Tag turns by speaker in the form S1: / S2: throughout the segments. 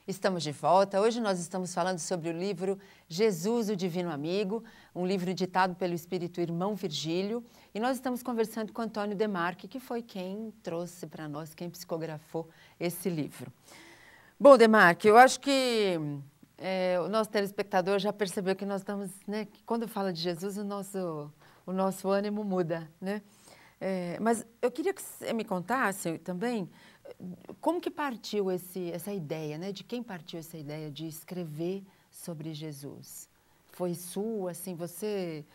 S1: Estamos de volta. Hoje nós estamos falando sobre o livro Jesus, o Divino Amigo, um livro ditado pelo Espírito Irmão Virgílio. E nós estamos conversando com Antônio Demarque, que foi quem trouxe para nós, quem psicografou esse livro. Bom, Demarque, eu acho que o nosso telespectador já percebeu que nós estamos, né, que quando fala de Jesus, o nosso ânimo muda, né? Mas eu queria que você me contasse também como que partiu essa ideia, né? De quem partiu essa ideia de escrever sobre Jesus? Foi sua, assim, você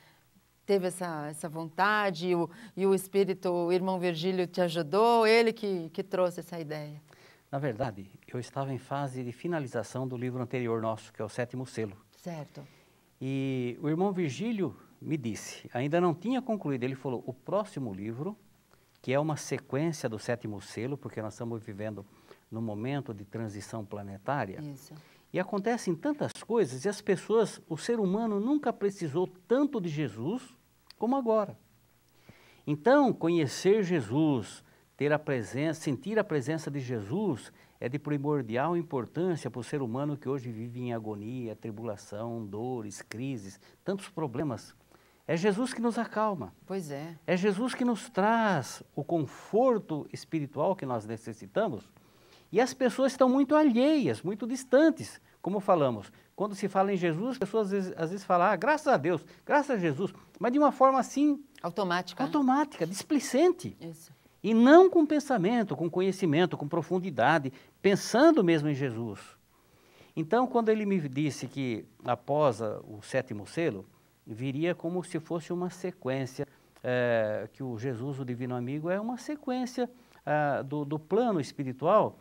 S1: teve essa vontade e o Espírito, o irmão Virgílio te ajudou, ele que trouxe essa ideia?
S2: Na verdade, eu estava em fase de finalização do livro anterior nosso, que é o Sétimo Selo.
S1: Certo.
S2: E o irmão Virgílio me disse, ainda não tinha concluído, ele falou, o próximo livro, que é uma sequência do Sétimo Selo, porque nós estamos vivendo num momento de transição planetária.
S1: Isso.
S2: E acontecem tantas coisas e as pessoas, o ser humano nunca precisou tanto de Jesus como agora. Então, conhecer Jesus, ter a presença, sentir a presença de Jesus é de primordial importância para o ser humano que hoje vive em agonia, tribulação, dores, crises, tantos problemas. É Jesus que nos acalma.
S1: Pois é.
S2: É Jesus que nos traz o conforto espiritual que nós necessitamos. E as pessoas estão muito alheias, muito distantes. Como falamos, quando se fala em Jesus, as pessoas às vezes falam, graças a Deus, graças a Jesus, mas de uma forma assim...
S1: Automática.
S2: Automática, displicente.
S1: Isso.
S2: E não com pensamento, com conhecimento, com profundidade, pensando mesmo em Jesus. Então, quando ele me disse que após o sétimo selo, viria como se fosse uma sequência, que o Jesus, o Divino Amigo, é uma sequência do plano espiritual,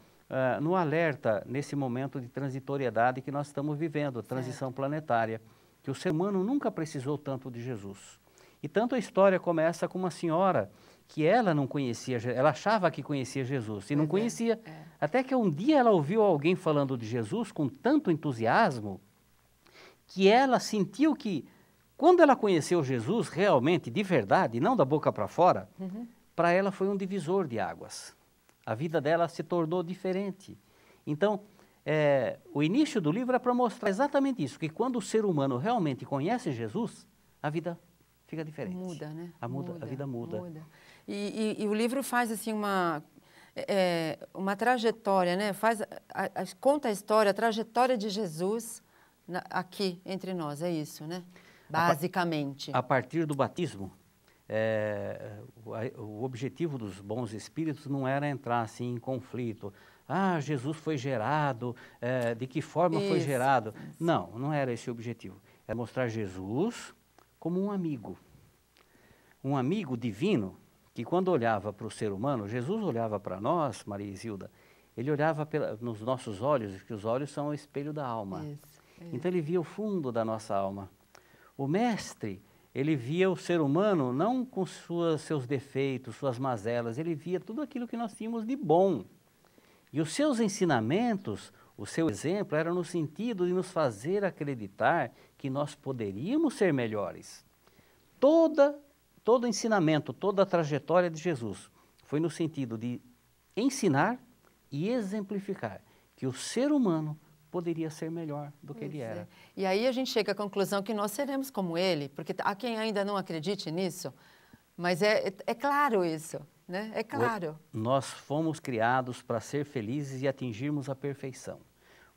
S2: no alerta nesse momento de transitoriedade que nós estamos vivendo, a transição planetária, que o ser humano nunca precisou tanto de Jesus. E tanto a história começa com uma senhora que ela não conhecia, ela achava que conhecia Jesus e não conhecia. Até que um dia ela ouviu alguém falando de Jesus com tanto entusiasmo que ela sentiu que quando ela conheceu Jesus realmente, de verdade, não da boca para fora, para ela foi um divisor de águas. A vida dela se tornou diferente. Então, o início do livro é para mostrar exatamente isso, que quando o ser humano realmente conhece Jesus, a vida fica diferente.
S1: Muda, né?
S2: A vida muda.
S1: E o livro faz assim uma trajetória, né? Conta a história, a trajetória de Jesus aqui entre nós, é isso, né? Basicamente.
S2: A partir do batismo, o objetivo dos bons espíritos não era entrar assim em conflito. Jesus foi gerado, de que forma foi gerado? Isso. Não era esse o objetivo. É mostrar Jesus como um amigo divino, que quando olhava para o ser humano, Jesus olhava para nós, Maria Isilda, ele olhava nos nossos olhos, que os olhos são o espelho da alma. Isso. Então ele via o fundo da nossa alma. O mestre, ele via o ser humano não com seus defeitos, suas mazelas, ele via tudo aquilo que nós tínhamos de bom. E os seus ensinamentos, o seu exemplo, era no sentido de nos fazer acreditar que nós poderíamos ser melhores. Todo ensinamento, toda a trajetória de Jesus foi no sentido de ensinar e exemplificar que o ser humano poderia ser melhor do que ele era.
S1: E aí a gente chega à conclusão que nós seremos como ele, porque há quem ainda não acredite nisso, mas é claro isso, né? É claro.
S2: Nós fomos criados para ser felizes e atingirmos a perfeição.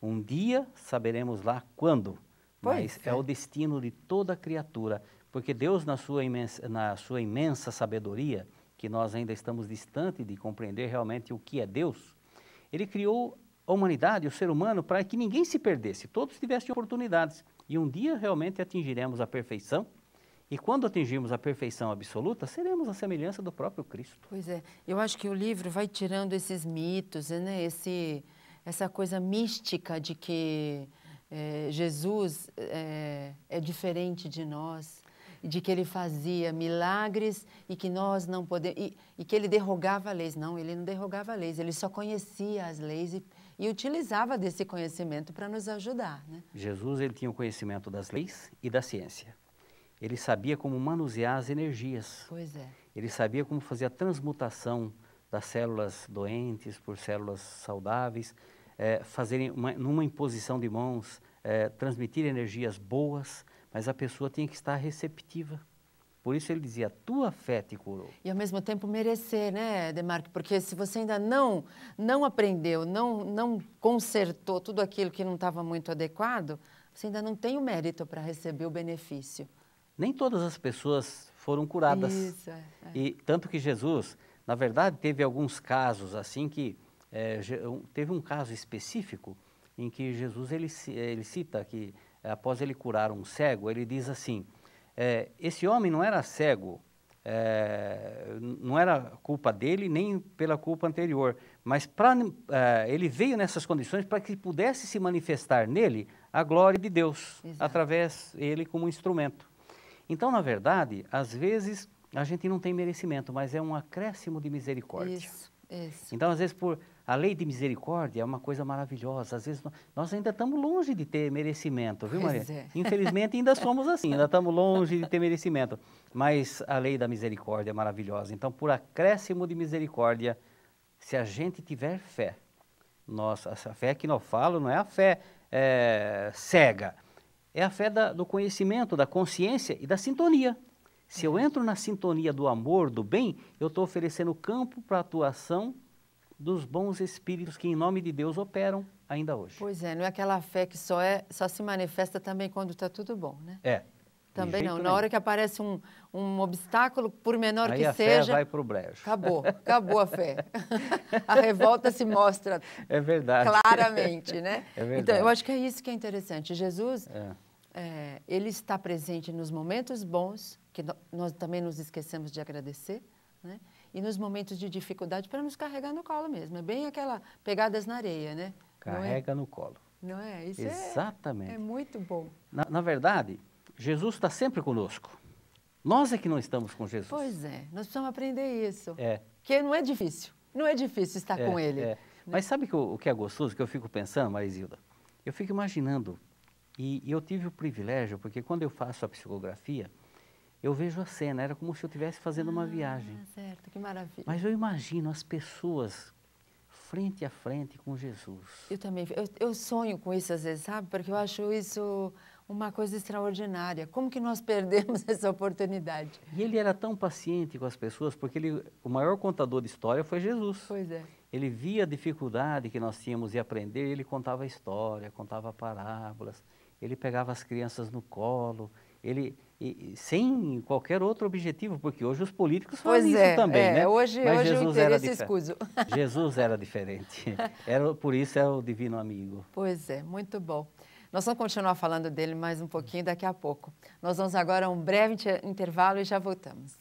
S2: Um dia saberemos lá quando, mas é o destino de toda criatura, porque Deus, na sua imensa sabedoria, que nós ainda estamos distantes de compreender realmente o que é Deus, Ele criou a humanidade, o ser humano, para que ninguém se perdesse, todos tivessem oportunidades. E um dia realmente atingiremos a perfeição, e quando atingirmos a perfeição absoluta, seremos a semelhança do próprio Cristo.
S1: Pois é, eu acho que o livro vai tirando esses mitos, né? Essa coisa mística de que Jesus é diferente de nós, de que ele fazia milagres e que nós não podemos, e que ele derrogava leis. Não, ele não derrogava leis, ele só conhecia as leis e utilizava desse conhecimento para nos ajudar, né?
S2: Jesus, ele tinha o conhecimento das leis e da ciência. Ele sabia como manusear as energias.
S1: Pois é.
S2: Ele sabia como fazer a transmutação das células doentes por células saudáveis. fazerem numa imposição de mãos, transmitir energias boas, mas a pessoa tinha que estar receptiva. Por isso ele dizia, a tua fé te curou.
S1: E ao mesmo tempo merecer, né, Demarque? Porque se você ainda não aprendeu, não consertou tudo aquilo que não estava muito adequado, você ainda não tem o mérito para receber o benefício.
S2: Nem todas as pessoas foram curadas.
S1: Isso,
S2: E tanto que Jesus, na verdade, teve alguns casos assim que, teve um caso específico em que Jesus ele cita que após ele curar um cego, ele diz assim, esse homem não era cego, não era culpa dele nem pela culpa anterior, mas ele veio nessas condições para que pudesse se manifestar nele a glória de Deus,
S1: Exato.
S2: através dele como instrumento. Então, na verdade, às vezes a gente não tem merecimento, mas é um acréscimo de misericórdia.
S1: Isso.
S2: Então, às vezes, a lei de misericórdia é uma coisa maravilhosa. Às vezes, nós ainda estamos longe de ter merecimento, viu, Maria? Infelizmente, ainda somos assim, ainda estamos longe de ter merecimento. Mas a lei da misericórdia é maravilhosa. Então, por acréscimo de misericórdia, se a gente tiver fé, essa fé que nós falamos não é a fé cega, é a fé do conhecimento, da consciência e da sintonia. Se eu entro na sintonia do amor, do bem, eu estou oferecendo campo para a atuação dos bons espíritos que, em nome de Deus, operam ainda hoje.
S1: Pois é, não é aquela fé que só se manifesta também quando está tudo bom, né? Também não. Na hora que aparece um obstáculo, por menor que seja...
S2: Aí a fé vai para o brejo.
S1: Acabou a fé. A revolta se mostra claramente, né?
S2: É verdade.
S1: Então, eu acho que é isso que é interessante. Jesus, ele está presente nos momentos bons, que nós também nos esquecemos de agradecer, né? E nos momentos de dificuldade, para nos carregar no colo mesmo. É bem aquela pegadas na areia, né?
S2: Carrega no colo.
S1: Não é? Isso
S2: exatamente.
S1: É muito bom.
S2: Na verdade, Jesus está sempre conosco. Nós é que não estamos com Jesus.
S1: Pois é, nós precisamos aprender isso.
S2: Porque
S1: não é difícil. Não é difícil estar com Ele. Né?
S2: Mas sabe o que é gostoso, que eu fico pensando, Marizilda? Eu fico imaginando, e eu tive o privilégio, porque quando eu faço a psicografia, eu vejo a cena, era como se eu estivesse fazendo uma viagem.
S1: Certo, que maravilha.
S2: Mas eu imagino as pessoas frente a frente com Jesus.
S1: Eu também, eu sonho com isso às vezes, sabe? Porque eu acho isso uma coisa extraordinária. Como que nós perdemos essa oportunidade?
S2: E ele era tão paciente com as pessoas, porque o maior contador de história foi Jesus.
S1: Pois é.
S2: Ele via a dificuldade que nós tínhamos em aprender, ele contava história, contava parábolas, ele pegava as crianças no colo, sem qualquer outro objetivo, porque hoje os políticos fazem isso também, né?
S1: Hoje o interesse é escuso.
S2: Jesus era diferente, por isso é o divino amigo.
S1: Pois é, muito bom. Nós vamos continuar falando dele mais um pouquinho daqui a pouco. Nós vamos agora a um breve intervalo e já voltamos.